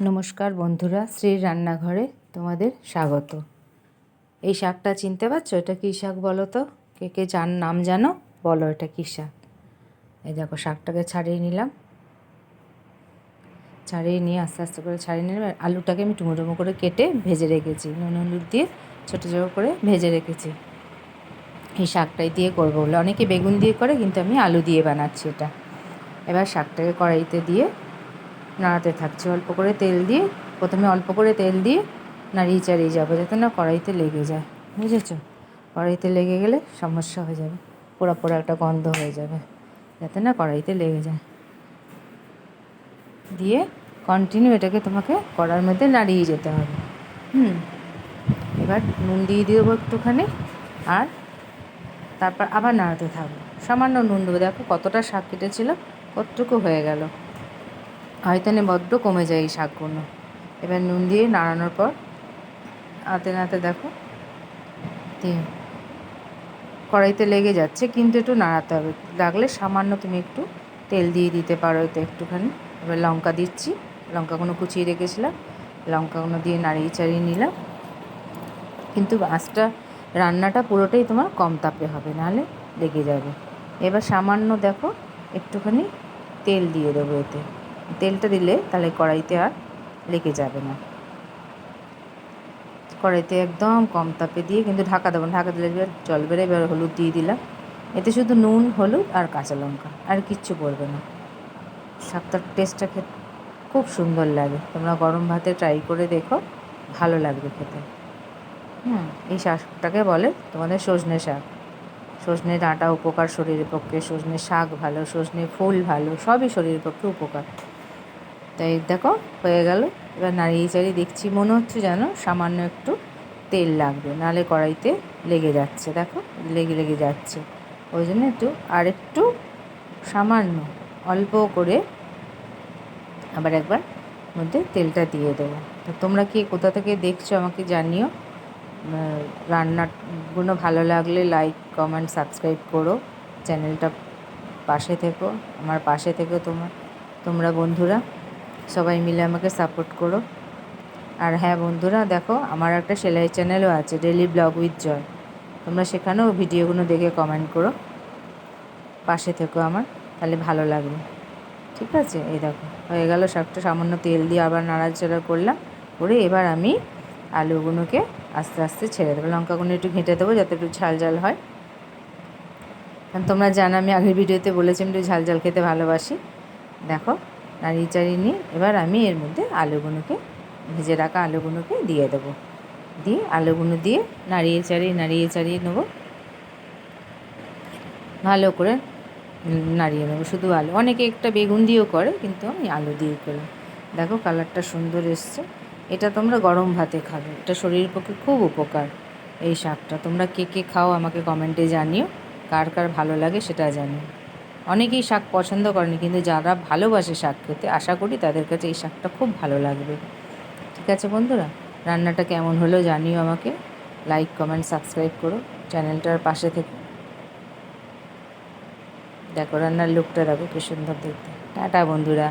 নমস্কার বন্ধুরা, শ্রীর রান্নাঘরে তোমাদের স্বাগত। এই শাকটা চিনতে পারছো? এটা কী শাক বলো তো? কে কে নাম জানো? বলো এটা কী শাক। এই দেখো, শাকটাকে ছাড়িয়ে নিলাম, ছাড়িয়ে নিয়ে আস্তে আস্তে করে ছাড়িয়ে নিলাম। আলুটাকে আমি টুমো টুমো করে কেটে ভেজে রেখেছি, নুন হলুদ দিয়ে ছোটো ছোটো করে ভেজে রেখেছি। এই শাকটাই দিয়ে করবো বলে, অনেকে বেগুন দিয়ে করে, কিন্তু আমি আলু দিয়ে বানাচ্ছি এটা। এবার শাকটাকে কড়াইতে দিয়ে নাড়াতে থাকছি, অল্প করে তেল দিয়ে। প্রথমে অল্প করে তেল দিয়ে নাড়িয়ে চাড়িয়ে যাবো, যাতে না কড়াইতে লেগে যায়, বুঝেছো? কড়াইতে লেগে গেলে সমস্যা হয়ে যাবে, পোড়া পোড়া একটা গন্ধ হয়ে যাবে, যাতে না কড়াইতে লেগে যায়। দিয়ে কন্টিনিউ এটাকে তোমাকে কড়ার মধ্যে নাড়িয়ে যেতে হবে। এবার নুন দিয়ে দেবো একটুখানি, আর তারপর আবার নাড়াতে থাকবো। সামান্য নুন দেবো, দেখো কতটা শাক কেটেছিল, কতটুকু হয়ে গেল। হয়তো বড্ড কমে যায় এই শাকগুলো। এবার নুন দিয়ে নাড়ানোর পর নাড়াতে নাড়াতে দেখো কড়াইতে লেগে যাচ্ছে, কিন্তু একটু নাড়াতে হবে। লাগলে সামান্য তুমি একটু তেল দিয়ে দিতে পারো এতে একটুখানি। এবার লঙ্কা দিচ্ছি, লঙ্কাগুলো কুচিয়ে রেখেছিলাম, লঙ্কাগুলো দিয়ে নাড়িয়ে চাড়িয়ে নিলাম। কিন্তু আঁচটা, রান্নাটা পুরোটাই তোমার কম তাপে হবে, নাহলে লেগে যাবে। এবার সামান্য দেখো একটুখানি তেল দিয়ে দেবো এতে। তেলটা দিলে তাহলে কড়াইতে আর লেগে যাবে না। কড়াইতে একদম কম তাপে দিয়ে কিন্তু ঢাকা দেবো না, ঢাকা দিলে জল বেড়ে। এবার হলুদ দিয়ে দিলাম, এতে শুধু নুন হলুদ আর কাঁচা লঙ্কা, আর কিচ্ছু পড়বে না। শাকটার টেস্টটা খেতে খুব সুন্দর লাগে। তোমরা গরম ভাতে ট্রাই করে দেখো, ভালো লাগবে খেতে। এই শাকটাকে বলে তোমাদের সজনে শাক। সজনে ডাঁটা উপকার শরীরের পক্ষে, সজনে শাক ভালো, সজনে ফুল ভালো, সবই শরীরের পক্ষে উপকার। তাই দেখো হয়ে গেল। এবার নাড়িয়ে চাড়িয়ে দেখছি, মনে হচ্ছে যেন সামান্য একটু তেল লাগবে, নাহলে কড়াইতে লেগে যাচ্ছে। দেখো লেগে লেগে যাচ্ছে, ওই জন্য একটু সামান্য অল্প করে আবার একবার মধ্যে তেলটা দিয়ে দেবো। তো তোমরা কি কোথা থেকে দেখছো আমাকে জানিও। রান্নাগুলো ভালো লাগলে লাইক কমেন্ট সাবস্ক্রাইব করো, চ্যানেলটা পাশে থেকো, আমার পাশে থেকো। তোমরা বন্ধুরা সবাই মিলে আমাকে সাপোর্ট করো। আর হ্যাঁ বন্ধুরা, দেখো আমার একটা সেলাই চ্যানেলও আছে, ডেলি ব্লগ উইথ জয়। তোমরা সেখানেও ভিডিওগুলো দেখে কমেন্ট করো, পাশে থেকো আমার, তাহলে ভালো লাগবে। ঠিক আছে? এই দেখো হয়ে গেল শাকটা। সামান্য তেল দিয়ে আবার নাড়াচাড়া করলাম, করে এবার আমি আলুগুলোকে আস্তে আস্তে ছেড়ে দেবো। লঙ্কাগুলো একটু ঘেঁটে দেবো, যাতে একটু ঝাল ঝাল হয়। কারণ তোমরা জানো আমি আগের ভিডিওতে বলেছি আমি একটু ঝাল ঝাল খেতে ভালোবাসি। দেখো নাড়িয়ে চাড়িয়ে নিয়ে এবার আমি এর মধ্যে আলুগুলোকে, ভেজে রাখা আলুগুলোকে দিয়ে দেবো। দিয়ে আলুগুলো দিয়ে নাড়িয়ে চাড়িয়ে নেবো, ভালো করে নাড়িয়ে নেবো। শুধু আলু, অনেকে একটা বেগুন দিয়েও করে, কিন্তু আমি আলু দিয়ে করি। দেখো কালারটা সুন্দর এসছে। এটা তোমরা গরম ভাতে খাবে, এটা শরীরের পক্ষে খুব উপকার। এই শাকটা তোমরা কে কে খাও আমাকে কমেন্টে জানিও, কার কার ভালো লাগে সেটা জানিও। অনেকেই শাক পছন্দ করেনি, কিন্তু যারা ভালোবাসে শাক খেতে, আশা করি তাদের কাছে এই শাকটা খুব ভালো লাগবে। ঠিক আছে বন্ধুরা, রান্নাটা কেমন হলো জানিও আমাকে। লাইক কমেন্ট সাবস্ক্রাইব করো, চ্যানেলটার পাশে থেকে। দেখো রান্নার লুকটা দেখো কি সুন্দর দেখতে। টাটা বন্ধুরা।